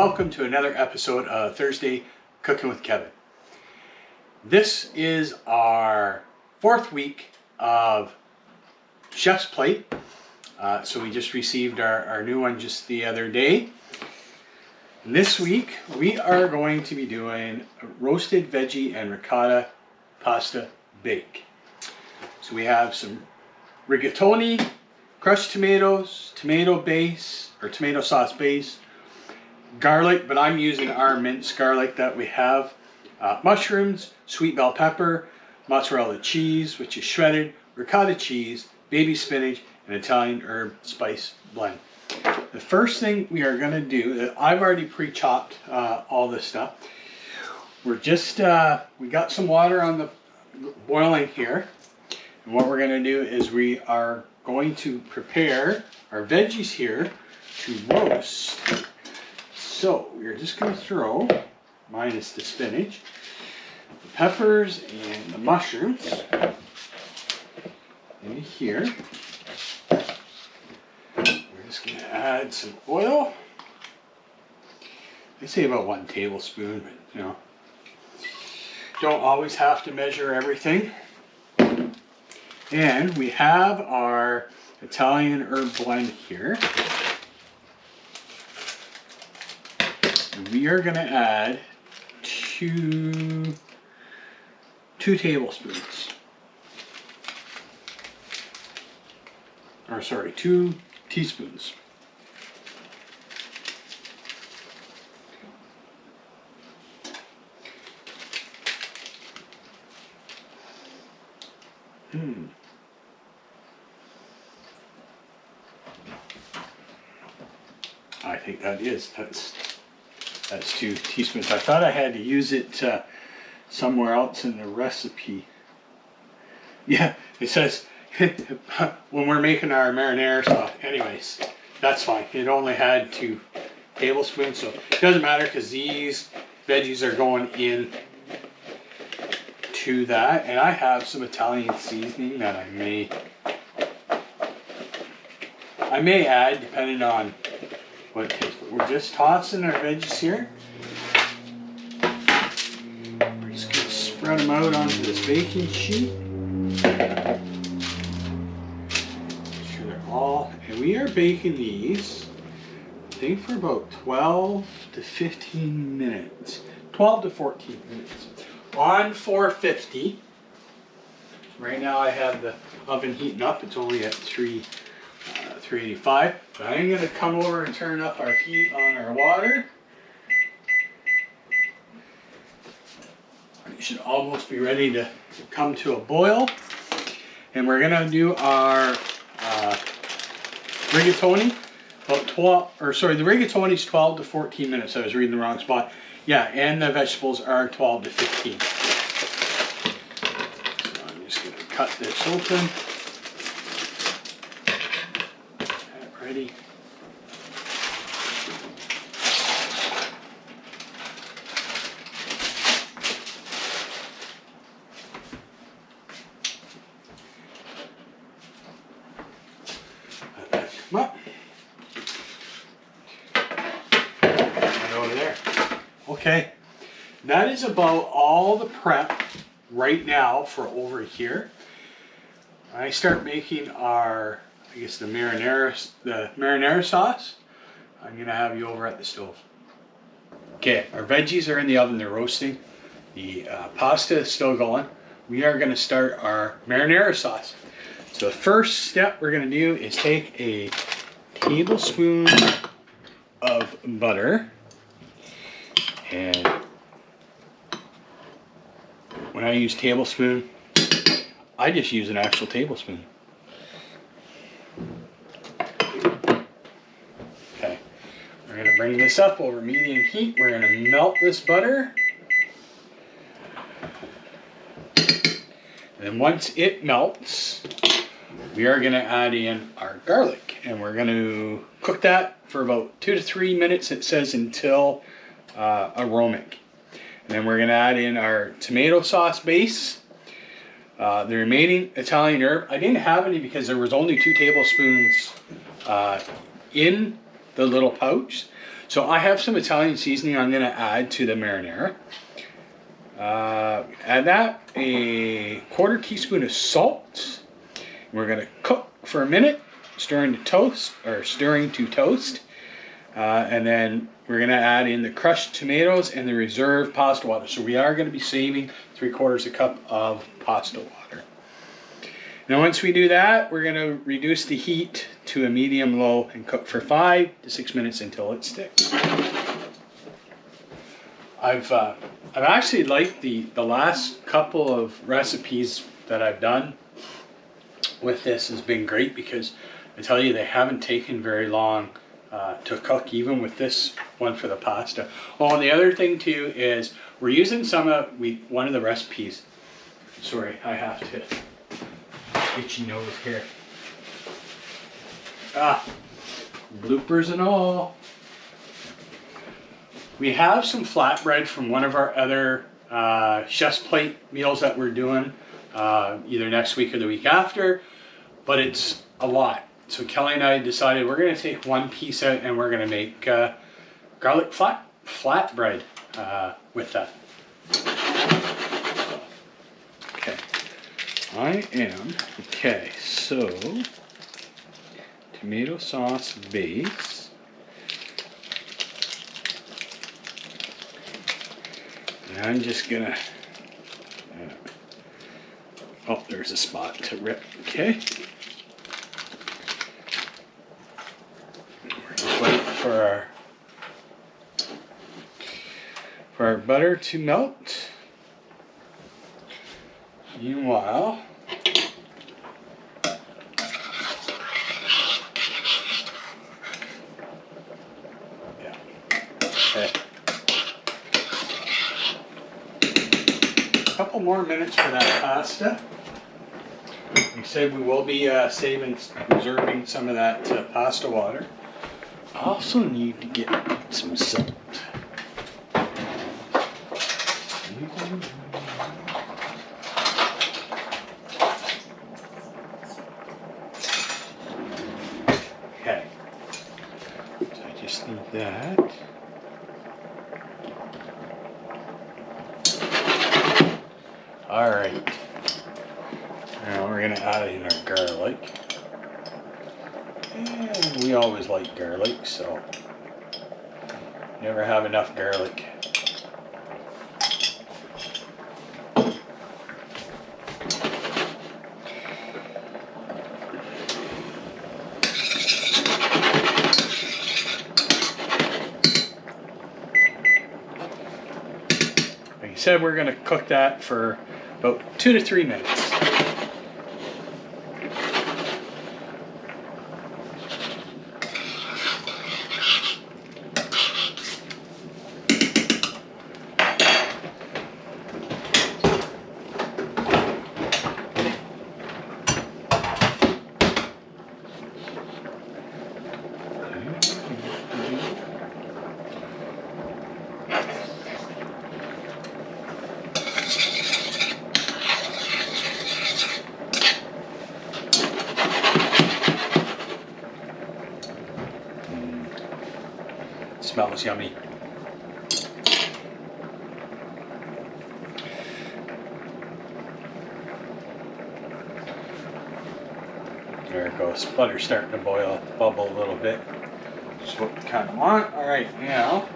welcome to another episode of Thursday Cooking with Kevin. This is our fourth week of Chef's Plate. So we just received our new one just the other day. And this week we are going to be doing roasted veggie and ricotta pasta bake. So we have some rigatoni, crushed tomatoes, tomato base or tomato sauce base, garlic, but I'm using our minced garlic that we have, mushrooms, sweet bell pepper, mozzarella cheese, which is shredded, ricotta cheese, baby spinach, and Italian herb spice blend. The first thing we are going to do, I've already pre-chopped all this stuff. We're just, we got some water on the boiling here. And what we're going to do is we are going to prepare our veggies here to roast. So we're just going to throw, minus the spinach, the peppers and the mushrooms into here. We're just going to add some oil. I say about 1 tablespoon, but you know, don't always have to measure everything. And we have our Italian herb blend here. We are going to add two tablespoons. Or sorry, 2 teaspoons. I think that's 2 teaspoons. I thought I had to use it somewhere else in the recipe. Yeah, it says when we're making our marinara sauce. Anyways, that's fine. It only had 2 tablespoons, so it doesn't matter because these veggies are going in to that. And I have some Italian seasoning that I may add depending on what it tastes. But we're just tossing our veggies here. We're just going to spread them out onto this baking sheet. Make sure they're all, and we are baking these, I think, for about 12 to 15 minutes. 12 to 14 minutes. On 450. Right now I have the oven heating up. It's only at 385. But I'm going to come over and turn up our heat on our water. It should almost be ready to come to a boil. And we're going to do our rigatoni. The rigatoni is 12 to 14 minutes. I was reading the wrong spot. Yeah, and the vegetables are 12 to 15. So I'm just going to cut this open. Ready. Let that come up. Right over there. Okay, that is about all the prep right now for over here. I start making our, I guess, the marinara sauce. I'm going to have you over at the stove. Okay, our veggies are in the oven, they're roasting. The pasta is still going. We are going to start our marinara sauce. So the first step we're going to do is take a tablespoon of butter. And when I use tablespoon, I just use an actual tablespoon. Okay, we're going to bring this up over medium heat. We're going to melt this butter. And then once it melts, we are going to add in our garlic. And we're going to cook that for about 2 to 3 minutes, it says, until aromatic. And then we're going to add in our tomato sauce base, the remaining Italian herb. I didn't have any because there was only 2 tablespoons in the little pouch. So I have some Italian seasoning I'm going to add to the marinara. Add that, a 1/4 teaspoon of salt. We're going to cook for a minute, stirring to toast. And then we're going to add in the crushed tomatoes and the reserved pasta water. So we are going to be saving 3/4 cup of pasta water. Now once we do that, we're going to reduce the heat to a medium-low and cook for 5 to 6 minutes until it sticks. I've actually liked the last couple of recipes that I've done with this has been great, because I tell you, they haven't taken very long to cook, even with this one for the pasta. Oh, and the other thing too is we're using one of the recipes. Sorry, I have to itchy nose here. Bloopers and all. We have some flatbread from one of our other Chef's Plate meals that we're doing either next week or the week after, but it's a lot. So Kelly and I decided we're going to take one piece out and we're going to make garlic flatbread with that. Okay, so tomato sauce base. And I'm just going to, oh, there's a spot to rip, okay. Wait for our butter to melt. Meanwhile, okay. A couple more minutes for that pasta. We said we will be reserving some of that pasta water. I also need to get some salt. Okay, so I just need that. All right, now we're gonna add in our garlic. And we always like garlic, so never have enough garlic. Like I said, we're going to cook that for about 2 to 3 minutes. Smells yummy. There it goes. Butter's starting to bubble a little bit. Just what we kind of want. All right, now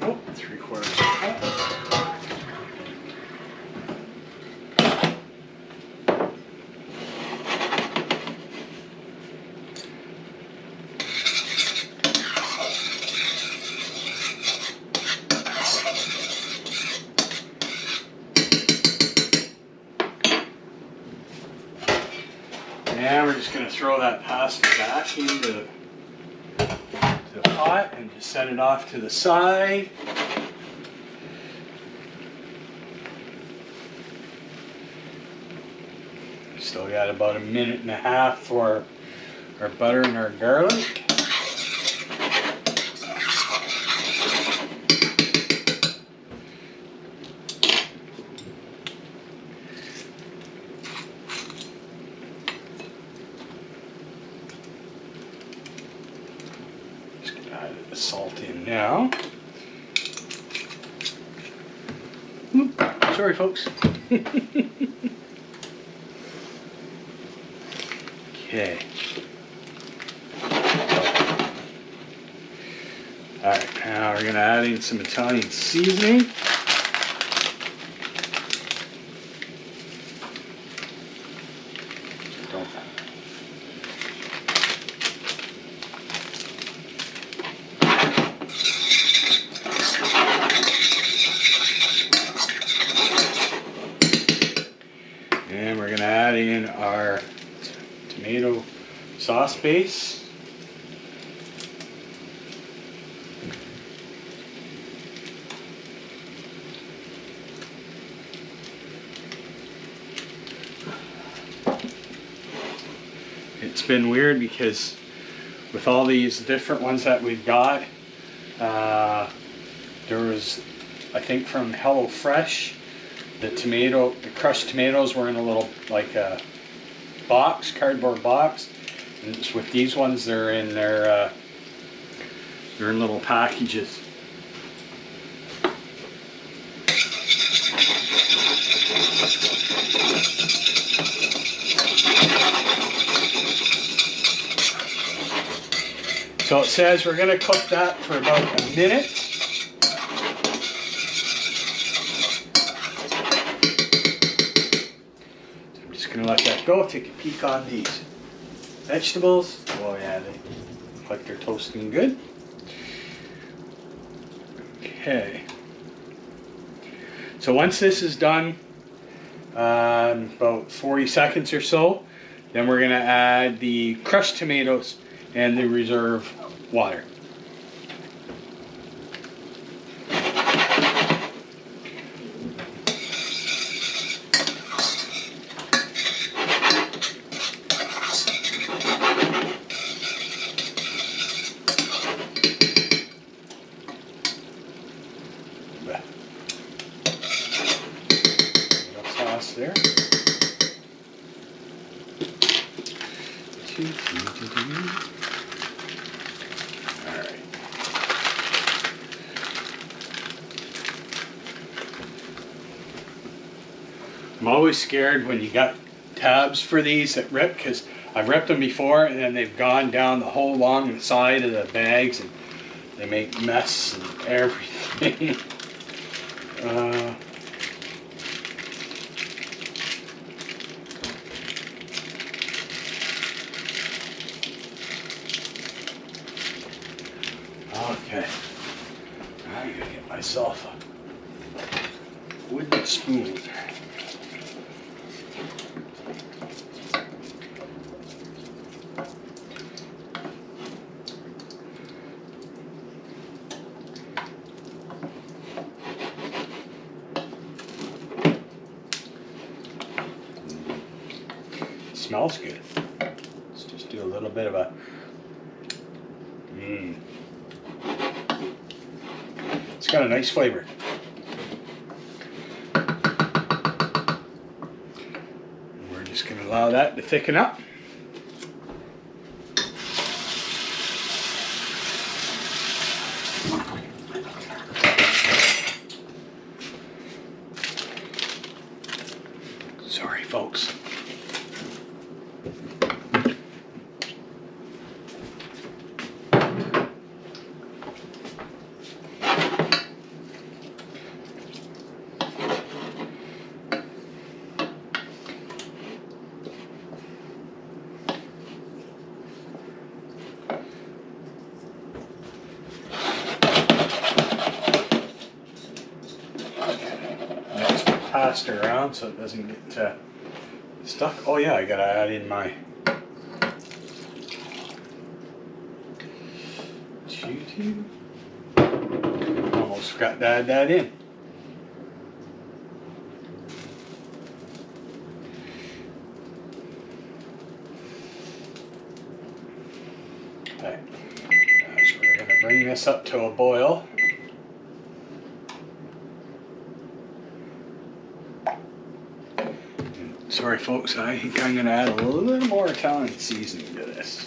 oh, 3/4 cup. And we're just going to throw that pasta back into the pot and just set it off to the side. Still got about 1.5 minutes for our butter and our garlic. salt in now. Oop, sorry folks. Okay. Alright, now we're going to add in some Italian seasoning. And we're going to add in our tomato sauce base. It's been weird because with all these different ones that we've got, there was, I think from HelloFresh, the crushed tomatoes were in a little, like a box, cardboard box. And just with these ones, they're in little packages. So it says we're going to cook that for about a minute. So I'm just going to let that go. Take a peek on these vegetables. Oh yeah, they look like they're toasting good. Okay. So once this is done, about 40 seconds or so, then we're going to add the crushed tomatoes and the reserve water. Enough sauce there. I'm always scared when you got tabs for these that rip, because I've ripped them before and then they've gone down the whole long side of the bags and they make mess and everything. Okay, now I'm gonna get myself a wooden spoon. Smells good. Let's just do a little bit of a It's got a nice flavor. We're just going to allow that to thicken up. Sorry, folks. Passed around so it doesn't get stuck. Oh yeah, I gotta add in my almost forgot to add that in. Okay, so we're gonna bring this up to a boil. Sorry folks, I think I'm going to add a little more Italian seasoning to this.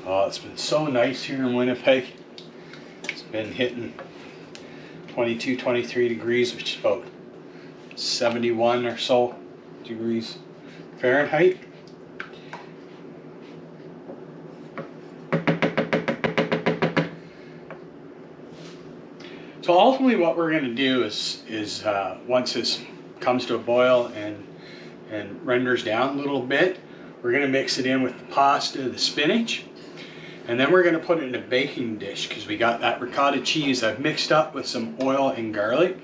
Oh, it's been so nice here in Winnipeg. It's been hitting 22, 23 degrees, which is about 71 or so degrees Fahrenheit. So ultimately what we're going to do is once this comes to a boil and renders down a little bit, we're going to mix it in with the pasta, the spinach, and then we're going to put it in a baking dish because we got that ricotta cheese I've mixed up with some oil and garlic.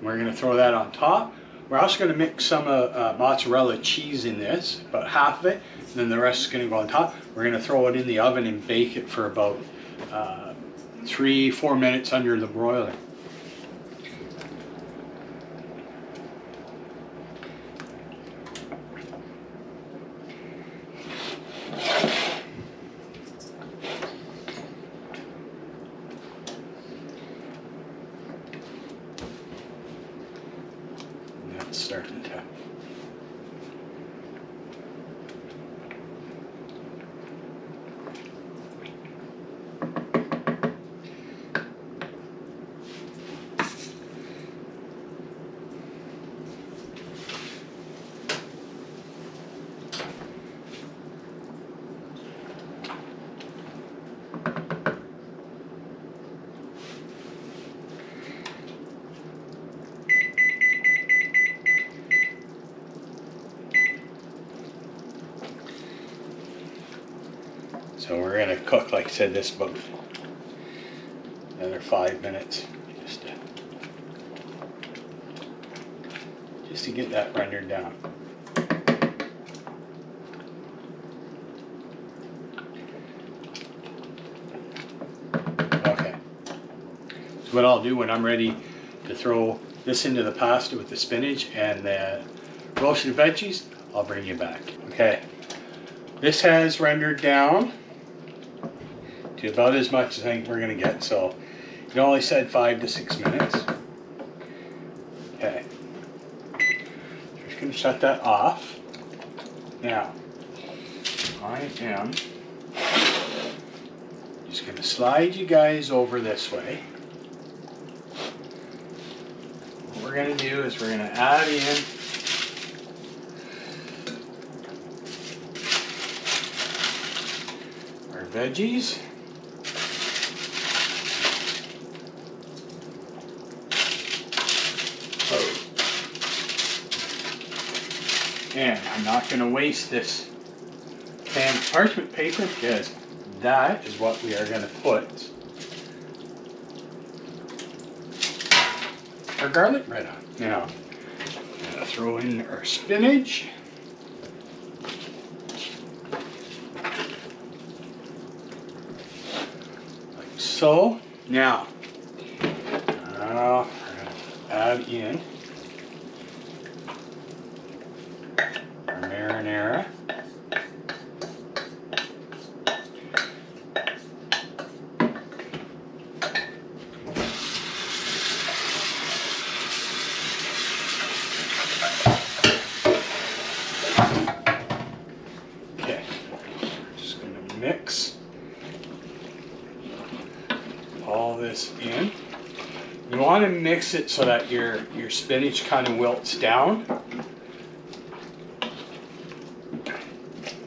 We're going to throw that on top. We're also going to mix some mozzarella cheese in this, about half of it, and then the rest is going to go on top. We're going to throw it in the oven and bake it for about 3-4 minutes under the broiler. That's starting to So we're going to cook, like I said, this about another 5 minutes, just to get that rendered down. Okay. So what I'll do when I'm ready to throw this into the pasta with the spinach and the roasted veggies, I'll bring you back. Okay. This has rendered down to about as much as I think we're going to get. So it only said 5 to 6 minutes. Okay. Just going to shut that off. Now, I am just going to slide you guys over this way. What we're going to do is we're going to add in our veggies. And I'm not going to waste this canned parchment paper because that is what we are going to put our garlic bread on. Now, I'm going to throw in our spinach. Like so. Now, we're going to add in marinara. Okay, just going to mix all this in. You want to mix it so that your spinach kind of wilts down.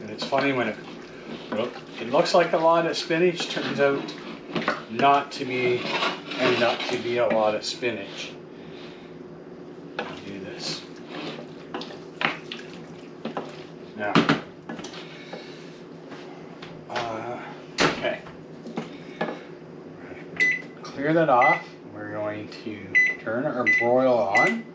It's funny when it looks like a lot of spinach, turns out not to be, and not to be a lot of spinach. I'll do this. Now, okay. Clear that off. We're going to turn our broil on.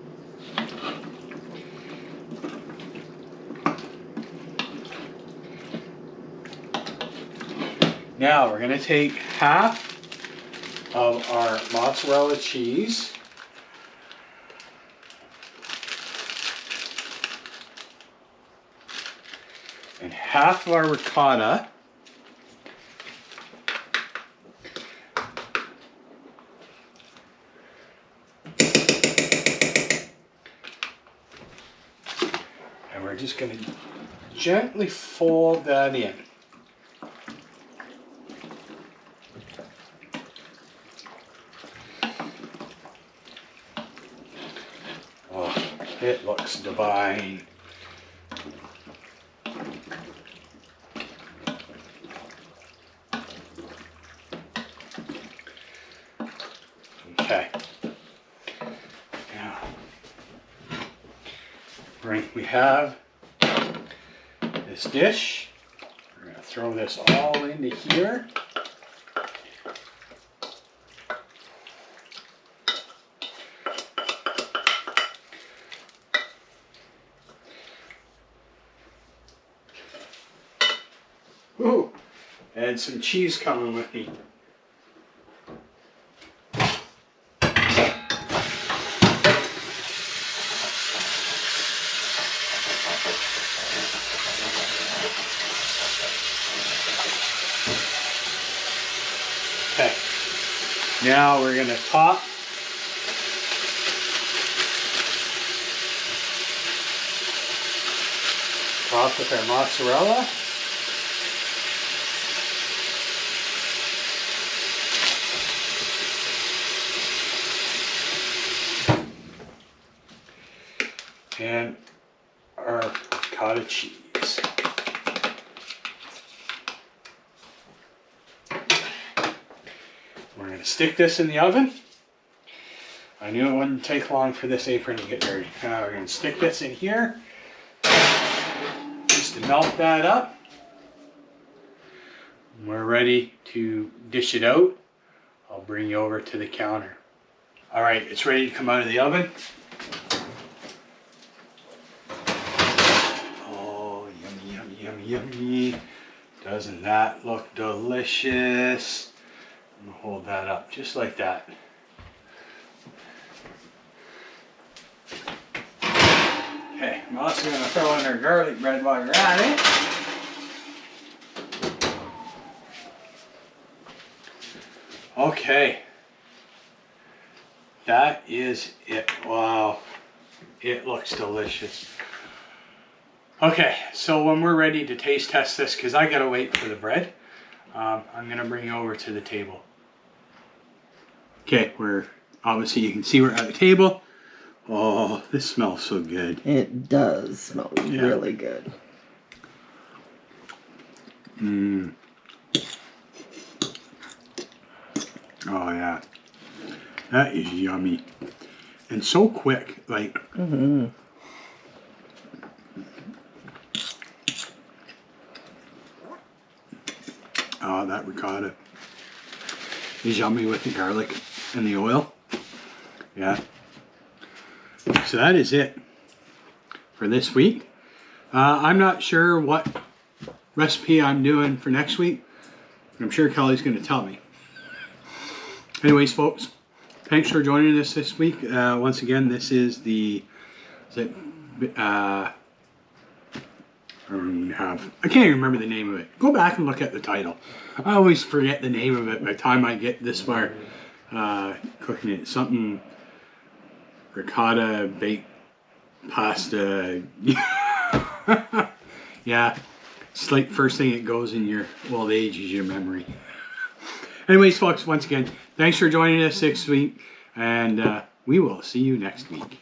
Now we're going to take half of our mozzarella cheese and half of our ricotta and we're just going to gently fold that in. It looks divine. Okay. Now, we have this dish. We're going to throw this all into here. Ooh, and some cheese coming with me. Okay, now we're going to top with our mozzarella. And our ricotta cheese. We're going to stick this in the oven. I knew it wouldn't take long for this apron to get dirty. Now we're going to stick this in here just to melt that up. We're ready to dish it out. I'll bring you over to the counter. All right, it's ready to come out of the oven. Yummy. Doesn't that look delicious? I'm gonna hold that up just like that. Okay, I'm also gonna throw in our garlic bread while you're at it. Okay. That is it. Wow. It looks delicious. Okay, so when we're ready to taste test this, because I gotta wait for the bread, I'm gonna bring you over to the table. Okay, obviously you can see we're at the table. Oh, this smells so good. It does smell really good. Mmm. Oh yeah, that is yummy, and so quick. Like. Mm-hmm. Oh, that ricotta is yummy with the garlic and the oil. Yeah. So that is it for this week. I'm not sure what recipe I'm doing for next week. I'm sure Kelly's going to tell me. Anyways, folks, thanks for joining us this week. Once again, this is the... I can't even remember the name of it. Go back and look at the title. I always forget the name of it by the time I get this far cooking it. Something ricotta baked pasta. Yeah, it's like first thing that goes in your old age is your memory. Anyways, folks, once again, thanks for joining us this week, and we will see you next week.